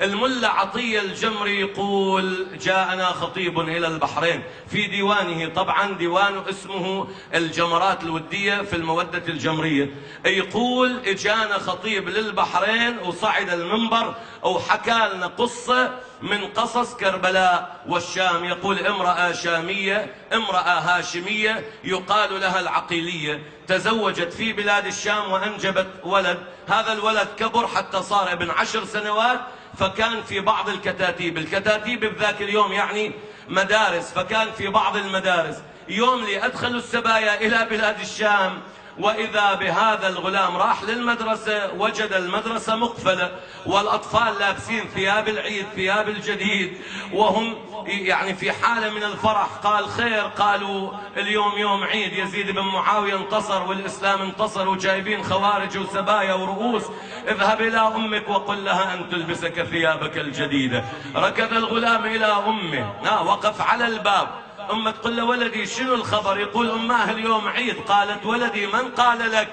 الملا عطية الجمري يقول: جاءنا خطيب إلى البحرين، في ديوانه، طبعا ديوانه اسمه الجمرات الودية في المودة الجمرية، يقول: اجانا خطيب للبحرين وصعد المنبر وحكى لنا قصة من قصص كربلاء والشام. يقول: امرأة شامية، امرأة هاشمية يقال لها العقيلية، تزوجت في بلاد الشام وأنجبت ولد. هذا الولد كبر حتى صار ابن 10 سنوات، فكان في بعض الكتاتيب بذاك اليوم يعني مدارس، فكان في بعض المدارس يوم لأدخلوا السبايا إلى بلاد الشام، وإذا بهذا الغلام راح للمدرسة وجد المدرسة مقفلة والأطفال لابسين ثياب العيد، ثياب الجديد، وهم يعني في حالة من الفرح. قال: خير؟ قالوا: اليوم يوم عيد، يزيد بن معاوية انتصر والإسلام انتصر وجايبين خوارج وسبايا ورؤوس، اذهب إلى أمك وقل لها أن تلبسك ثيابك الجديدة. ركض الغلام إلى أمه، وقف على الباب. أمه تقول له: ولدي شنو الخبر؟ يقول: أماه اليوم عيد. قالت: ولدي من قال لك؟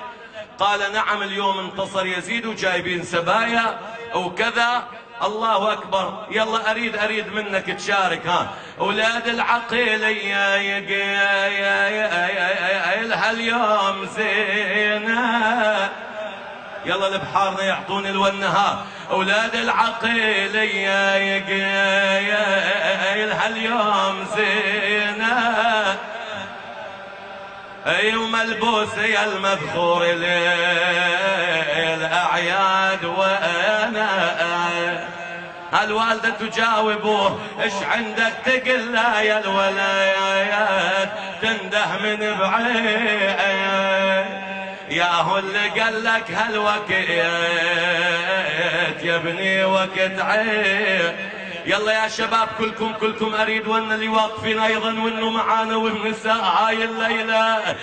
قال: نعم اليوم انتصر يزيد وجايبين سبايا وكذا. الله أكبر. يلا أريد منك تشارك. أولاد العقيل إلها اليوم زينة، يلا البحارنا يعطون الونها. أولاد العقيل إلها اليوم زينة، أي وملبوس يا المذخور الأعياد. وأنا الوالدة تجاوبه: إيش عندك تقل لا يا الولايات، تنده من بعيد. ياهو اللي قال لك هالوقت يا ابني وقت عيب. يلا يا شباب كلكم اريد وان اللي واقفين ايضا وانه معانا والنساء هاي الليله: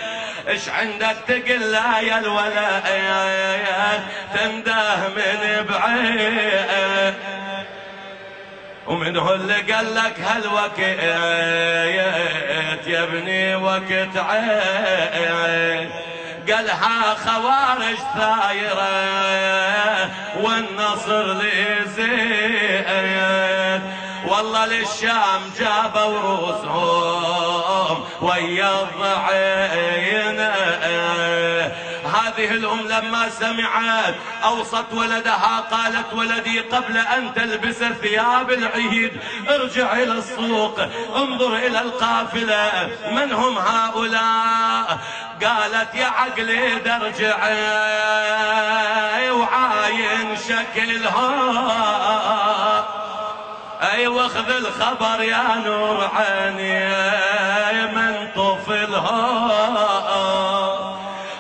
ايش عندك تقل لا يا الولايات، تنده من بعيد. ومنه اللي قال لك هالوقت يا ابني وقت عيب. قالها خوارج ثايرة والنصر لزيد، والله للشام جابوا روسهم ويا الضعين. هذه الأم لما سمعت أوصت ولدها، قالت: ولدي قبل أن تلبس ثياب العيد ارجع إلى السوق، انظر إلى القافلة، من هم هؤلاء؟ قالت: يا عقلي درجع وعاين شكلها، اي واخذ الخبر يا نور عيني من طفلها.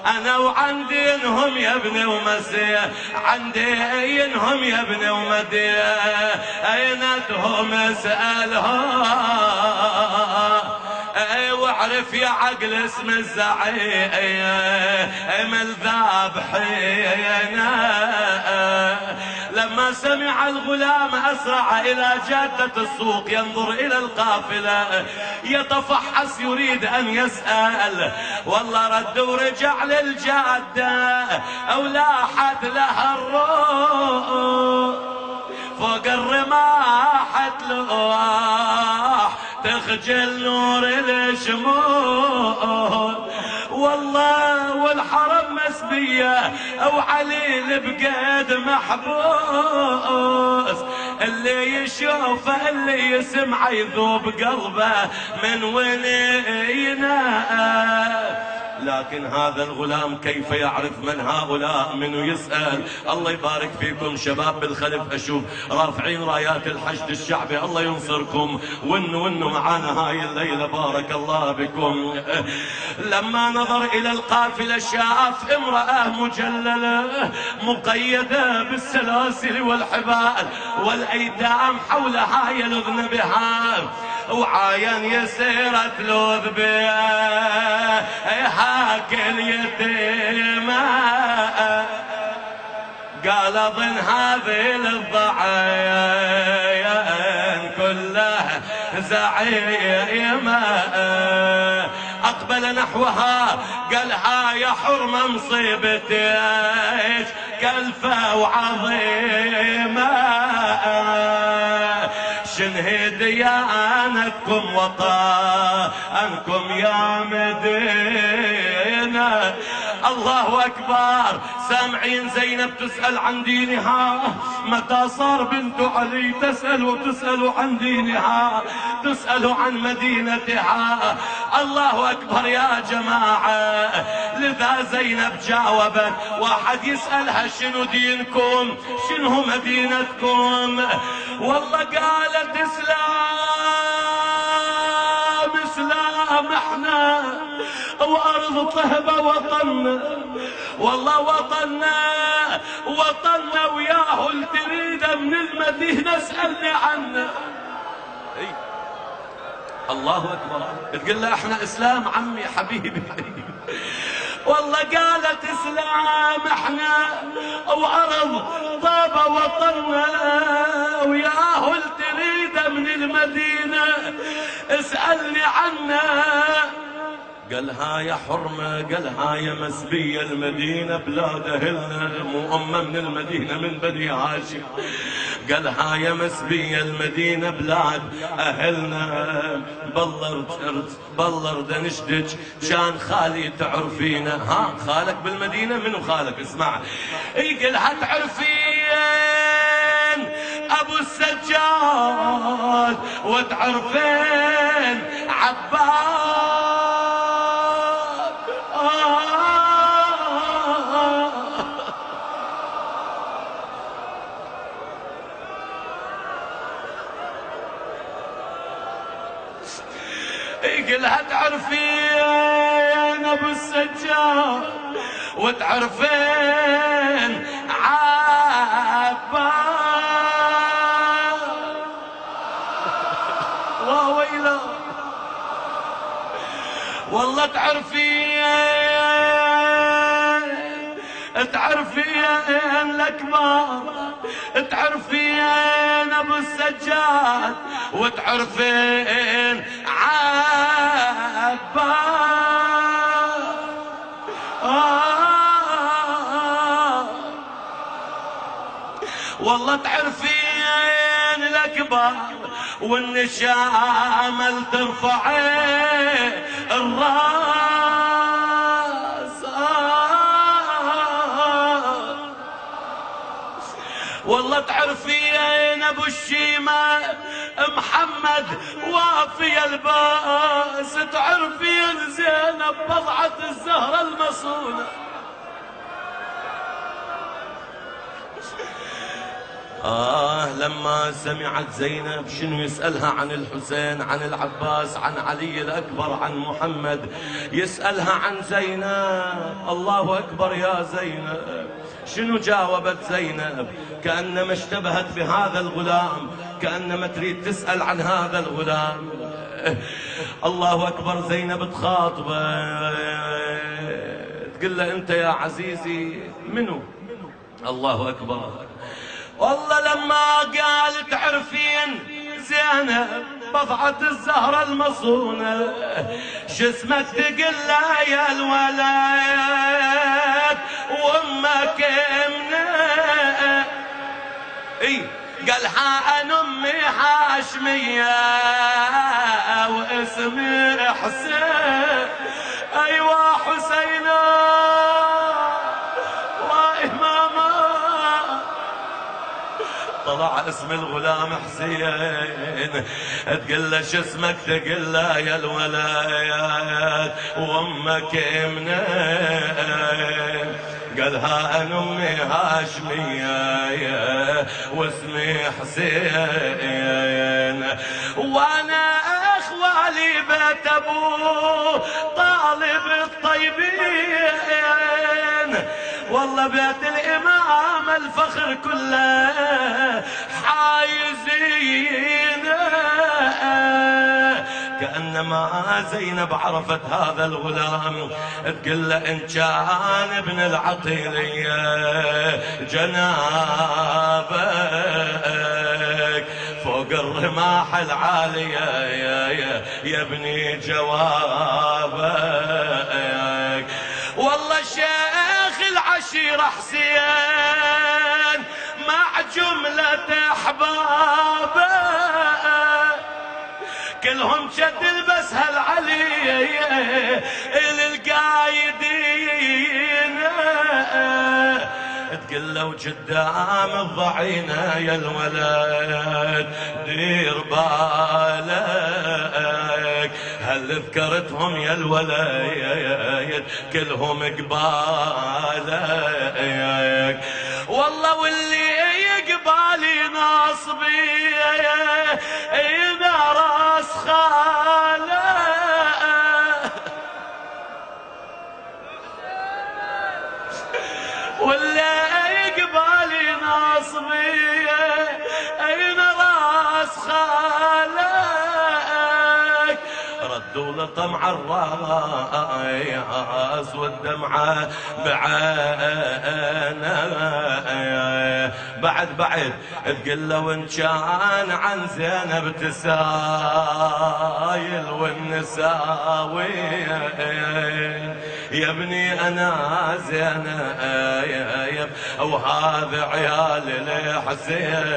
انا وعندي انهم يا ابني ومسيح، عندي انهم يا ابني ومديح، اينتهم اسالها. واعرف يا عقل اسم الزعيم الذابحين. لما سمع الغلام أسرع إلى جادة السوق ينظر إلى القافلة، يتفحص يريد أن يسأل، والله رد ورجع للجادة أو لاحت لها الروح فوق الرماح تلوح تخجل نور الشموع. والله والحرم مسبية أو عليل بقيد محبوس، اللي يشوفه اللي يسمع يذوب قلبه من ونينا. لكن هذا الغلام كيف يعرف من هؤلاء؟ منو يسأل؟ الله يبارك فيكم شباب بالخلف، أشوف رافعين رايات الحشد الشعبي، الله ينصركم. وانه معانا هاي الليلة، بارك الله بكم. لما نظر إلى القافلة شاف امرأة مجللة مقيدة بالسلاسل والحبال والأيتام حولها يلذن بها، وعاين يسيرة لوذ بها هاك اليتيمة. قال اظن هذه الضعاين كلها زعيمة. اقبل نحوها قالها يا حرمة مصيبتك كلفة وعظيمة، شنهي ديانتكم وطنكم يا مدينة. الله أكبر. سامعين زينب تسأل عن دينها، متى صار بنت علي تسأل عن دينها، تسأل عن مدينتها. الله أكبر يا جماعة. لذا زينب جاوبت. واحد يسألها شنو دينكم، شنو مدينتكم؟ والله قالت إسلام إسلام احنا، وأرض طهبة وطننا، والله وطننا وياه تريد من المدينة اسألني عنه. الله أكبر. تقول له احنا إسلام عمي حبيبي. والله قالت إسلام احنا، وأرض طابة وطننا، وياه تريد من المدينة اسألني عنه. قالها يا حرمة، قالها يا مسبية، المدينة بلاد أهلنا، مو أمة من المدينة من بني هاشم. قالها يا مسبية، المدينة بلاد أهلنا، بلر دنشدج كان خالي تعرفينا. ها خالك بالمدينة؟ منو خالك؟ اسمع. قالها تعرفين أبو السجاد، وتعرفين عباس. قلها تعرفين ابو السجاد، وتعرفين عباس. وويلا والله تعرفين الأكبر، تعرفين أبو السجاد، وتعرفين عباس. والله تعرفين الأكبر، والنشامل ترفعين الراس. والله تعرفين ابو الشيمة محمد وافي الباس، تعرفين زينب بضعة الزهرة المصونة. لما سمعت زينب شنو يسألها عن الحسين، عن العباس، عن علي الأكبر، عن محمد، يسألها عن زينب. الله أكبر يا زينب. شنو جاوبت زينب؟ كأنما اشتبهت بهذا الغلام، كأنما تريد تسأل عن هذا الغلام. الله أكبر. زينب تخاطبه تقول له أنت يا عزيزي منو؟ الله أكبر. والله لما قال تعرفين زينب بضعة الزهرة المصونة، شسمك تقول لا يا الولد وامك منه. قالها انا امي هاشمية واسمي حسين. ايوه حسينا واماما. طلع اسم الغلام حسين. تقول له شو اسمك؟ تقول له يا الولد وامك منه. قالها انا امي هاشمية واسمي حسين، وانا اخوالي بيت ابو طالب الطيبين. والله بيت الامام الفخر كله حايزين. كأنما زينب عرفت هذا الغلام، تقول له إن كان ابن العطيلية جنابك فوق الرماح العالية يا ابني جوابك. والله شيخ العشيرة حسين مع جملة أحبابه كلهم شد البس هالعلي للقايدين، تقول له قدام الضعينة يا الولد دير بالك، هل ذكرتهم يا الولد كلهم قبالك، والله واللي يقبالي ناصبي إذا راس خاله، واللي يقبالي ناصبي أين راس خالك، ردوا له طمع الراس والدمعة بعينه، بعد تقول له وان كان عن زينب تسايل والنساوي، يا ابني انا زينب وهذا عيال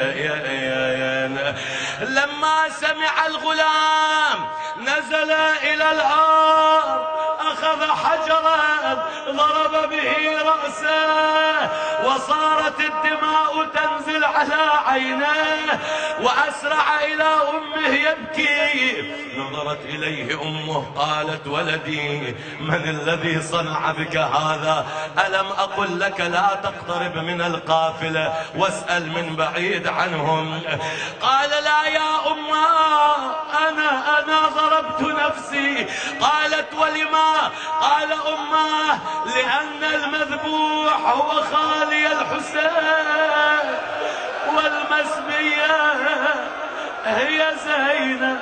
الحسين، لما سمع الغلام نزل الى الارض اخذ حجرا ضرب به رأسه وصارت الدماء تنزل على عينيه، وأسرع إلى أمه يبكي، نظرت إليه أمه قالت ولدي من الذي صنع بك هذا؟ ألم أقل لك لا تقترب من القافلة واسأل من بعيد عنهم؟ قال لا يا أمه أنا ضربت نفسي. قالت ولما؟ قال أمه لأن المذبوح هو خالي الحسين والمسبية هي زينب.